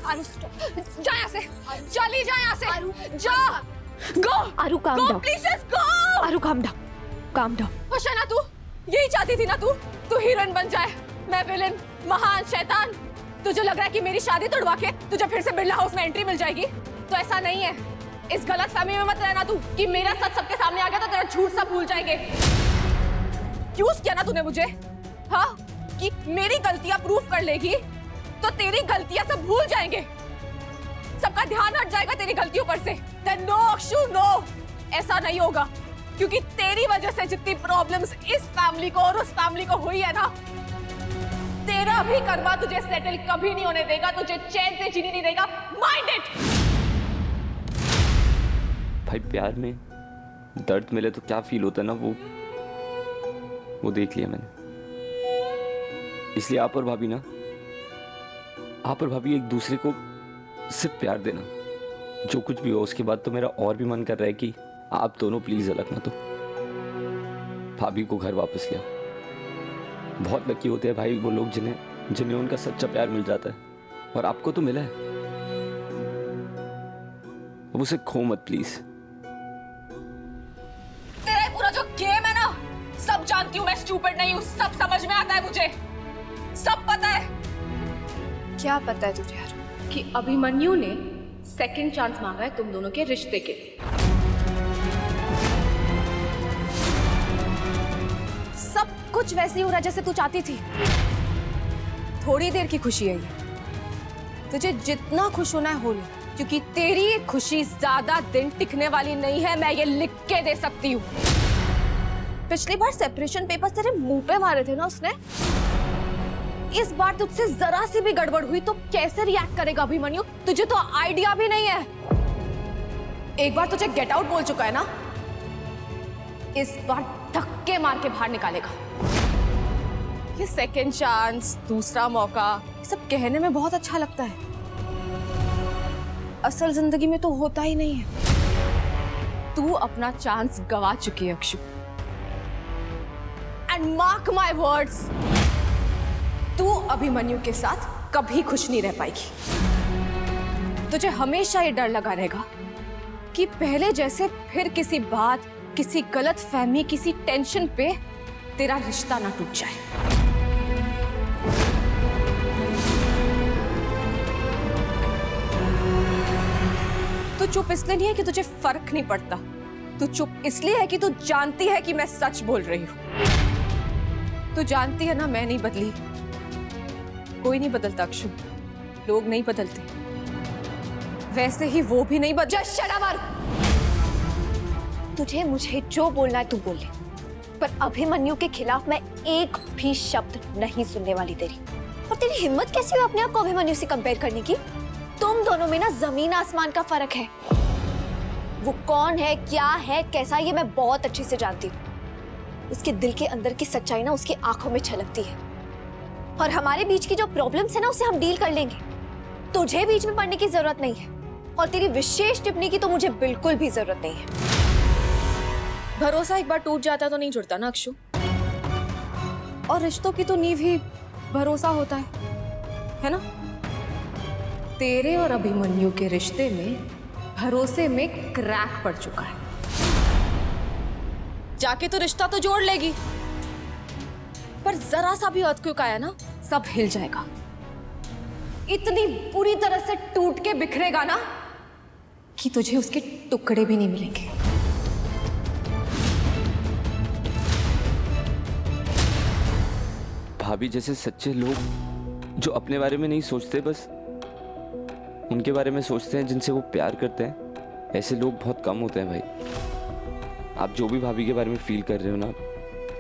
जा यहाँ से, चली जा यहाँ से, जा, go, Aaru calm go, down. please just go. Aaru calm down, calm down. होशियार ना तू, यही चाहती थी ना तू हीरोइन बन जाए, मैं विलेन, महान शैतान। तुझे लग रहा है कि मेरी शादी तोड़वा के तुझे फिर से बिरला हाउस में एंट्री मिल जाएगी? तो ऐसा नहीं है। इस गलत फहमी में मत रहना तू कि मेरा सच सबके सामने आ गया तो तेरा झूठ सब भूल जाएंगे। एक्यूज किया ना तूने मुझे, हाँ, कि मेरी गलतियां प्रूफ कर लेगी तो तेरी गलतियां सब भूल जाएंगे, सबका ध्यान हट जाएगा तेरी गलतियों पर से। Then no, Akshu, no, ऐसा नहीं होगा, क्योंकि तेरी वजह से जितनी प्रॉब्लम्स इस फैमिली को और उस फैमिली को हुई है ना, तेरा भी कर्मा तुझे सेटल कभी नहीं होने देगा, तुझे चैन से जीने नहीं देगा। Mind it. भाई प्यार में दर्द मिले तो क्या फील होता है ना, वो देख लिया मैंने। इसलिए आप और भाभी ना, आप और भाभी एक दूसरे को सिर्फ प्यार देना, जो कुछ भी हो उसके बाद तो मेरा और भी मन कर रहा है कि आप दोनों प्लीज अलग ना, तो भाभी को घर वापस ले आओ। बहुत लकी होते हैं भाई वो लोग जिन्हें उनका सच्चा प्यार मिल जाता है, और आपको तो मिला है। अब उसे खो मत प्लीज। तेरा पूरा जो गेम है ना, सब जानती हूँ, मैं स्टूपिड नहीं हूँ, सब समझ में आता है मुझे, सब पता है। क्या पता है तुझे यार? कि अभिमन्यु ने सेकंड चांस मांगा है तुम दोनों के रिश्ते के लिए। सब कुछ वैसे ही हो रहा जैसे तू चाहती थी। थोड़ी देर की खुशी है ये, तुझे जितना खुश होना है हो ले, क्योंकि तेरी ये खुशी ज्यादा दिन टिकने वाली नहीं है, मैं ये लिख के दे सकती हूँ। पिछली बार सेपरेशन पेपर्स तेरे मुंह पे मारे थे ना उसने, इस बार तुझसे जरा सी भी गड़बड़ हुई तो कैसे रिएक्ट करेगा अभिमन्यु? तुझे तो आइडिया भी नहीं है। एक बार तुझे गेट आउट बोल चुका है ना, इस बार धक्के मार के बाहर निकालेगा। ये सेकंड चांस, दूसरा मौका, ये सब कहने में बहुत अच्छा लगता है, असल जिंदगी में तो होता ही नहीं है। तू अपना चांस गवा चुकी है Akshu, and mark my words, तू अभिमन्यु के साथ कभी खुश नहीं रह पाएगी। तुझे हमेशा ये डर लगा रहेगा कि पहले जैसे फिर किसी बात, किसी गलत फहमी, किसी टेंशन पे तेरा रिश्ता ना टूट जाए। तू चुप इसलिए नहीं है कि तुझे फर्क नहीं पड़ता, तू चुप इसलिए है कि तू जानती है कि मैं सच बोल रही हूं। तू जानती है ना मैं नहीं बदली, कोई नहीं बदलता अक्षु, लोग नहीं बदलते, वैसे ही वो भी नहीं बदला। शट अप आरू। तुझे मुझे जो बोलना है तू बोल ले, पर अभिमन्यु के खिलाफ मैं एक भी शब्द नहीं सुनने वाली तेरी। और तेरी हिम्मत कैसी हुई अपने आप को अभिमन्यु से कंपेयर करने की? तुम दोनों में ना जमीन आसमान का फर्क है। वो कौन है, क्या है, कैसा, ये मैं बहुत अच्छे से जानती हूँ। उसके दिल के अंदर की सच्चाई ना उसकी आंखों में छलकती है, और हमारे बीच की जो प्रॉब्लम्स है ना उसे हम डील कर लेंगे। तुझे बीच में पड़ने की जरूरत नहीं है, और तेरी विशेष टिप्पणी की तो मुझे बिल्कुल भी जरूरत नहीं है। भरोसा एक बार टूट जाता तो नहीं जुड़ता ना अक्षु, और रिश्तों की तो नींव ही भरोसा होता है ना? तेरे और अभिमन्यु के रिश्ते में भरोसे में क्रैक पड़ चुका है। जाके तो रिश्ता तो जोड़ लेगी, पर जरा सा भी अर्थक्वेक आया ना, सब हिल जाएगा। इतनी बुरी तरह से टूट के बिखरेगा ना कि तुझे उसके टुकड़े भी नहीं मिलेंगे। भाभी जैसे सच्चे लोग जो अपने बारे में नहीं सोचते, बस उनके बारे में सोचते हैं जिनसे वो प्यार करते हैं, ऐसे लोग बहुत कम होते हैं भाई। आप जो भी भाभी के बारे में फील कर रहे हो ना,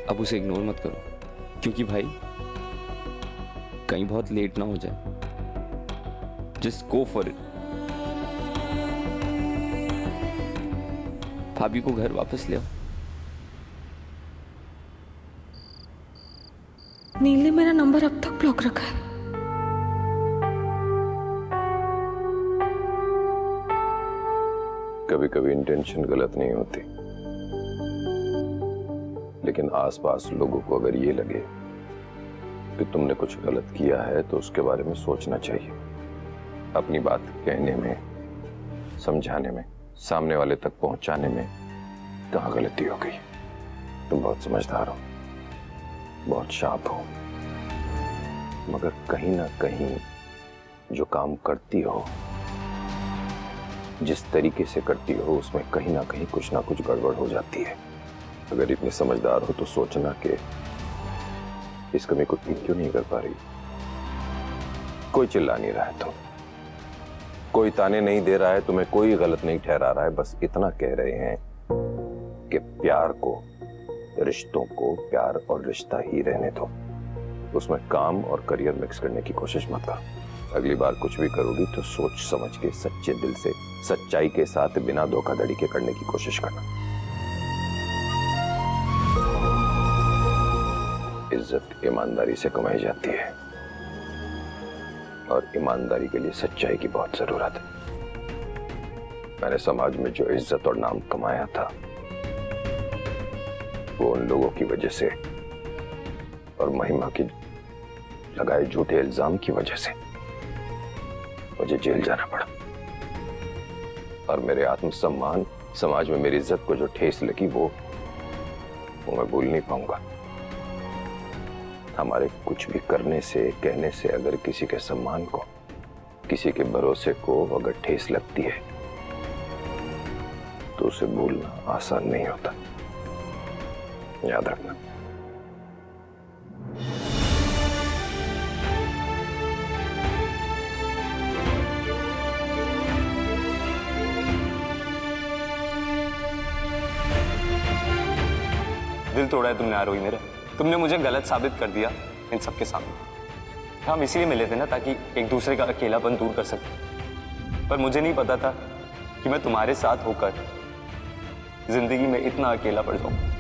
अब उसे इग्नोर मत करो, क्योंकि भाई कहीं बहुत लेट ना हो जाए। Just go for it. भाभी को घर वापस ले आओ। नील ने मेरा नंबर अब तक ब्लॉक रखा है। कभी कभी इंटेंशन गलत नहीं होती, लेकिन आसपास लोगों को अगर ये लगे कि तुमने कुछ गलत किया है तो उसके बारे में सोचना चाहिए। अपनी बात कहने में, समझाने में, सामने वाले तक पहुंचाने में कहाँ गलती हो गई। तुम बहुत समझदार हो, बहुत शार्प हो, मगर कहीं ना कहीं जो काम करती हो, जिस तरीके से करती हो, उसमें कहीं ना कहीं कुछ ना कुछ गड़बड़ हो जाती है। अगर इतने समझदार हो तो सोचना कि इस कमी को ठीक क्यों नहीं कर पा रही। कोई चिल्ला नहीं रहा है, तो कोई ताने नहीं दे रहा है, तुम्हें कोई गलत नहीं ठहरा रहा है, बस इतना कह रहे हैं कि प्यार को, रिश्तों को प्यार और रिश्ता ही रहने दो, उसमें काम और करियर मिक्स करने की कोशिश मत करो। अगली बार कुछ भी करोगी तो सोच समझ के, सच्चे दिल से, सच्चाई के साथ, बिना धोखाधड़ी के करने की कोशिश करना। इज्जत ईमानदारी से कमाई जाती है और ईमानदारी के लिए सच्चाई की बहुत जरूरत है। मैंने समाज में जो इज्जत और नाम कमाया था वो उन लोगों की वजह से और महिमा की लगाए झूठे इल्जाम की वजह से मुझे जेल जाना पड़ा। और मेरे आत्मसम्मान, समाज में मेरी इज्जत को जो ठेस लगी वो मैं भूल नहीं पाऊंगा। हमारे कुछ भी करने से, कहने से अगर किसी के सम्मान को, किसी के भरोसे को अगर ठेस लगती है तो उसे भूलना आसान नहीं होता, याद रखना। दिल तोड़ा है तुमने आरोही मेरा। तुमने मुझे गलत साबित कर दिया इन सबके सामने। हम इसीलिए मिले थे ना, ताकि एक दूसरे का अकेलापन दूर कर सके। पर मुझे नहीं पता था कि मैं तुम्हारे साथ होकर जिंदगी में इतना अकेला पड़ जाऊं।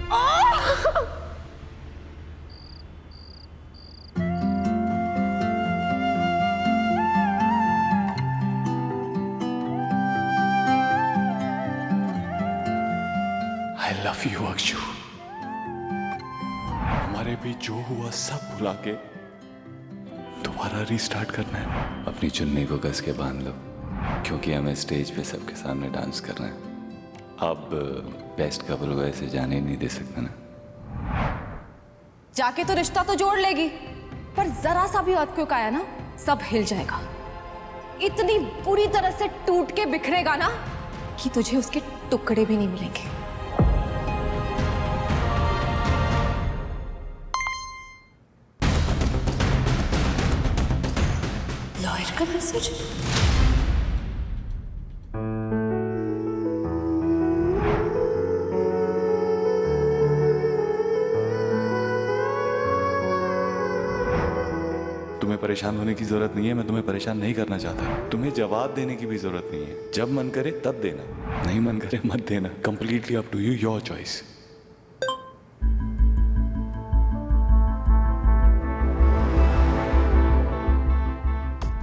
I love you, Akshu. हमारे बीच जो हुआ सब भुला के दोबारा रीस्टार्ट करना है। अपनी चुन्नी को कस के बांध लो, क्योंकि हमें स्टेज पे सबके सामने डांस करना है। अब बेस्ट कपल को ऐसे जाने नहीं दे सकते ना। जाके तो रिश्ता तो जोड़ लेगी, पर जरा सा भी अर्थक्वेक आया ना, सब हिल जाएगा। इतनी बुरी तरह से टूट के बिखरेगा ना कि तुझे उसके टुकड़े भी नहीं मिलेंगे। लॉयर का मैसेज। तुम्हें परेशान होने की जरूरत नहीं है, मैं तुम्हें परेशान नहीं करना चाहता। तुम्हें जवाब देने की भी जरूरत नहीं है। जब मन करे तब देना, नहीं मन करे मत देना। Completely up to you, your choice.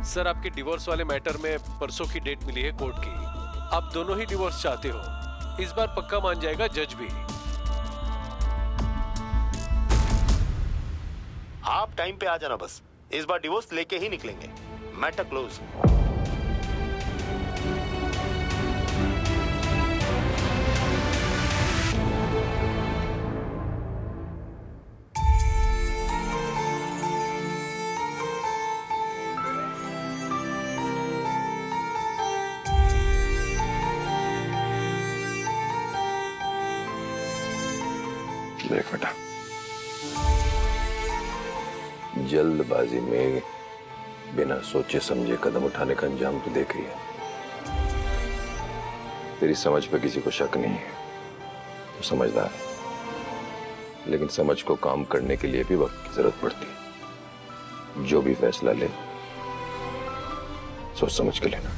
Sir, आपके डिवोर्स वाले मैटर में परसों की डेट मिली है कोर्ट की। आप दोनों ही डिवोर्स चाहते हो। इस बार पक्का मान जाएगा जज भी। आप टाइम पे आ जाना बस। इस बार डिवोर्स लेके ही निकलेंगे। Matter close. देख बेटा, जल्दबाजी में बिना सोचे समझे कदम उठाने का अंजाम तो देख रही है। तेरी समझ पे किसी को शक नहीं है, तो समझदार है। लेकिन समझ को काम करने के लिए भी वक्त की जरूरत पड़ती है। जो भी फैसला ले, सोच समझ के लेना।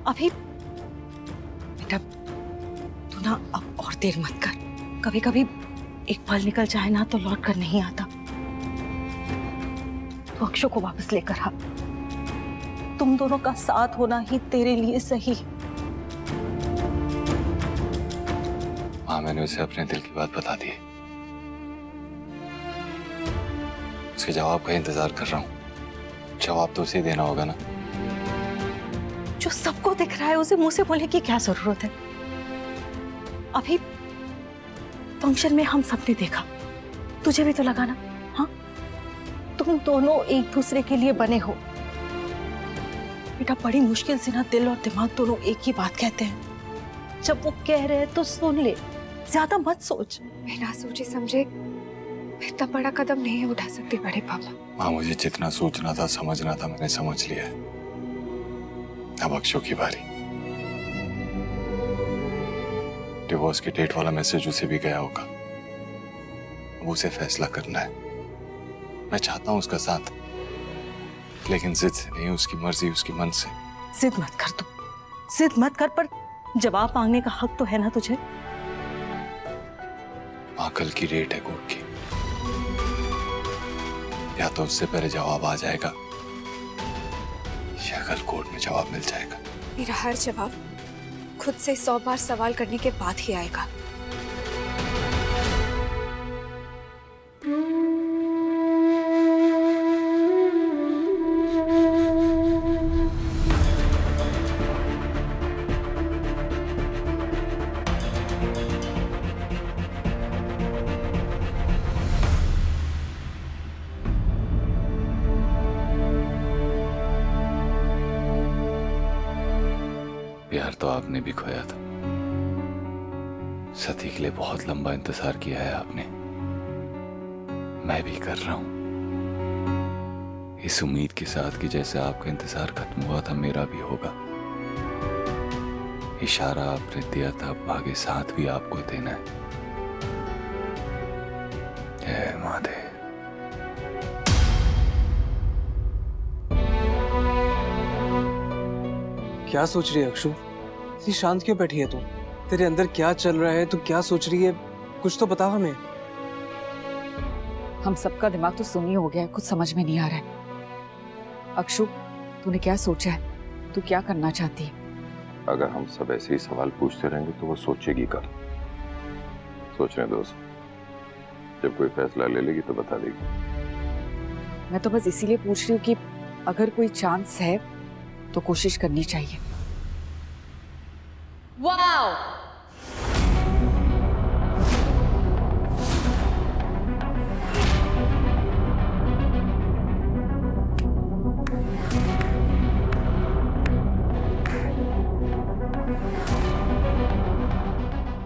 अभी बेटा तू ना अब और देर मत कर। कभी कभी एक पल निकल जाए ना तो लौट कर नहीं आता। तो अक्षु को वापस लेकर आ। तुम दोनों का साथ होना ही तेरे लिए सही। हाँ, मैंने उसे अपने दिल की बात बता दी। उसके जवाब का इंतजार कर रहा हूँ। जवाब तो उसे देना होगा ना। जो सबको दिख रहा है उसे मुंह से बोलने की क्या जरूरत है? अभी फंक्शन में हम सबने देखा, तुझे भी तो लगा ना? हाँ, तुम दोनों एक दूसरे के लिए बने हो। बेटा बड़ी मुश्किल से ना दिल और दिमाग दोनों एक ही बात कहते हैं। जब वो कह रहे हैं तो सुन ले, ज्यादा मत सोच। बिना सोचे समझे इतना बड़ा कदम नहीं उठा सकते बड़े पापा। माँ, मुझे जितना सोचना था समझना था मैंने समझ लिया है। अब अक्षु की बारी। डिवोर्स की डेट वाला मैसेज उसे भी गया होगा। अब उसे फैसला करना है। मैं चाहता हूं उसका साथ, लेकिन जिद से नहीं, उसकी मर्जी, उसकी मन से। जिद मत कर तू, जिद मत कर, पर जवाब मांगने का हक तो है ना तुझे? माँ, कल की डेट है कोर्ट की। या तो उससे पहले जवाब आ जाएगा या कल कोर्ट में जवाब मिल जाएगा। मेरा हर जवाब खुद से 100 बार सवाल करने के बाद ही आएगा। प्यार तो आपने भी खोया था। सती के लिए बहुत लंबा इंतजार किया है आपने, मैं भी कर रहा हूं, इस उम्मीद के साथ कि जैसे आपका इंतजार खत्म हुआ था मेरा भी होगा। इशारा आपने दिया था, अब आगे साथ भी आपको देना है। जय महादेव। क्या सोच रही है अक्षु? इतनी शांत क्यों बैठी है तू? तेरे अंदर क्या चल रहा है? तू क्या सोच रही है? कुछ तो बता हमें। हम सबका दिमाग तो सुनी हो गया है, कुछ समझ में नहीं आ रहा है। अक्षु, तूने क्या सोचा है? तू क्या करना चाहती है? अगर हम सब ऐसे ही सवाल पूछते रहेंगे तो वो सोचेगी कब? सोचने दो उसे, जब कोई फैसला ले लेगी तो बता देगी। मैं तो बस इसीलिए पूछ रही हूँ कि अगर कोई चांस है तो कोशिश करनी चाहिए। वाओ!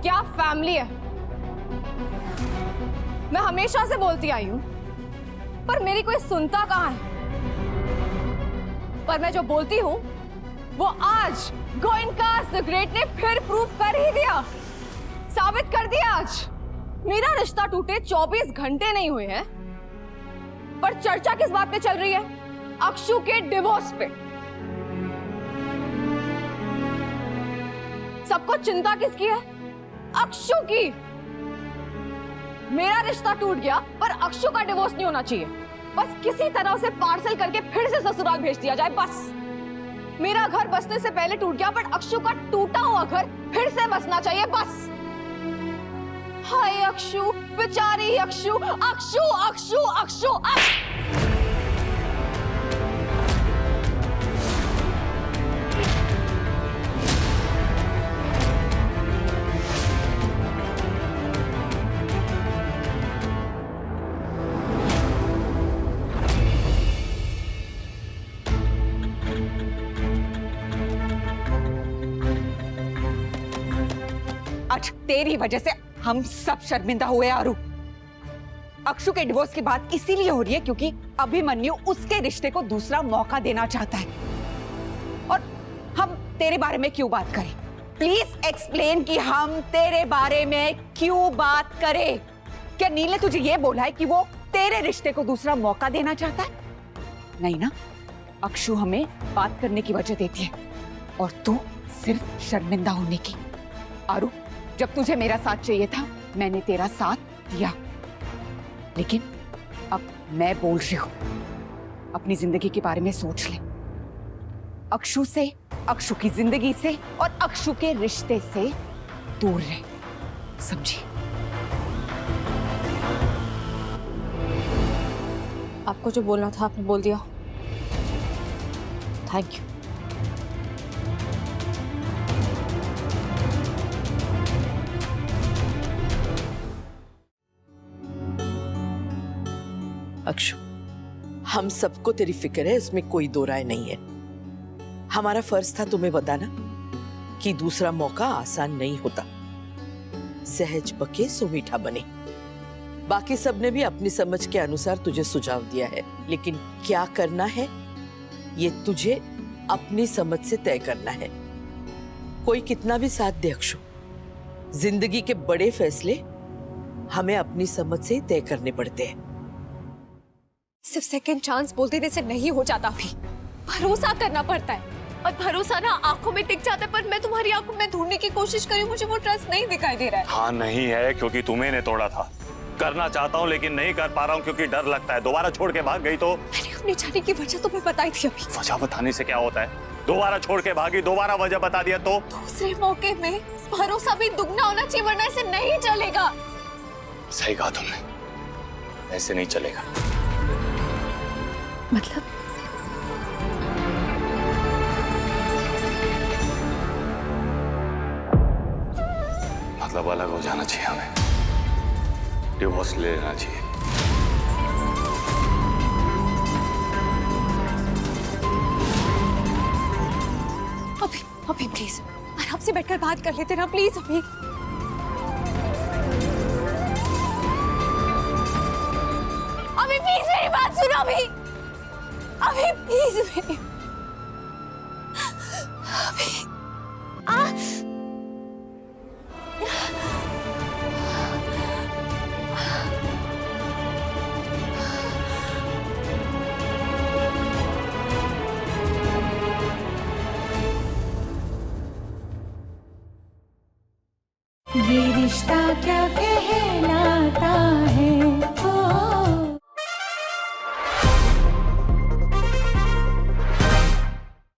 क्या फैमिली है? मैं हमेशा से बोलती आई हूं, पर मेरी कोई सुनता कहां है? पर मैं जो बोलती हूं वो आज गोइंका द ग्रेट ने फिर प्रूव कर ही दिया, साबित कर दिया। आज मेरा रिश्ता टूटे 24 घंटे नहीं हुए हैं, पर चर्चा किस बात पे चल रही है? अक्षु के डिवोर्स पे। सबको चिंता किसकी है? अक्षु की। मेरा रिश्ता टूट गया, पर अक्षु का डिवोर्स नहीं होना चाहिए। बस किसी तरह उसे पार्सल करके फिर से ससुराल भेज दिया जाए, बस। मेरा घर बसने से पहले टूट गया, बट अक्षु का टूटा हुआ घर फिर से बसना चाहिए, बस। हाय अक्षु, बेचारी अक्षु, अक्षु अक्षु अक्षु अक्षु। आज तेरी वजह से हम सब शर्मिंदा हुए आरू। अक्षु के डिवोर्स की बात इसीलिए हो रही है क्योंकि अभिमन्यु उसके रिश्ते को दूसरा मौका देना चाहता है। और हम तेरे बारे में क्यों बात करें? प्लीज एक्सप्लेन कि हम तेरे बारे में क्यों बात करें? क्या नील ने तुझे ये बोला है कि वो तेरे रिश्ते को दूसरा मौका देना चाहता है? नहीं ना, अक्षु हमें बात करने की वजह देती है और तू सिर्फ शर्मिंदा होने की। आरू, जब तुझे मेरा साथ चाहिए था मैंने तेरा साथ दिया, लेकिन अब मैं बोल रही हूं, अपनी जिंदगी के बारे में सोच ले। अक्षु से, अक्षु की जिंदगी से और अक्षु के रिश्ते से दूर रहे, समझी? आपको जो बोलना था आपने बोल दिया। Thank you. अक्षु, हम सबको तेरी फिक्र है, इसमें कोई दो राय नहीं है। हमारा फर्ज था तुम्हें बताना कि दूसरा मौका आसान नहीं होता। सहज पके सो मीठा बने। बाकी सबने भी अपनी समझ के अनुसार तुझे सुझाव दिया है, लेकिन क्या करना है ये तुझे अपनी समझ से तय करना है। कोई कितना भी साथ दे अक्षु, जिंदगी के बड़े फैसले हमें अपनी समझ से ही तय करने पड़ते हैं। सिर्फ सेकंड चांस बोल देने से नहीं हो जाता, भी भरोसा करना पड़ता है। और भरोसा ना आंखों में टिक जाता है, पर मैं तुम्हारी आंखों में ढूंढने की कोशिश करी, मुझे वो ट्रस्ट नहीं दिखाई दे रहा है। हाँ नहीं है, क्योंकि तुम्हें ने तोड़ा था। करना चाहता हूँ लेकिन नहीं कर पा रहा हूँ क्योंकि डर लगता है दोबारा छोड़ के भाग गई तो। मैंने अपने जाने की वजह तुम्हें बताई थी अभी। वजह बताने से क्या होता है? दोबारा छोड़ के भागी, दोबारा वजह बता दिया तो? दूसरे मौके में भरोसा भी दुगना होना चाहिए, वरना ऐसे नहीं चलेगा। सही कहा तुमने, ऐसे नहीं चलेगा। मतलब अलग हो जाना चाहिए, हमें डिवोर्स ले लेना चाहिए। अभी प्लीज आराम से बैठकर बात कर लेते ना, प्लीज। अभी प्लीज मेरी बात सुनो। अभी प्लीज मेरी ये रिश्ता क्या कहलाता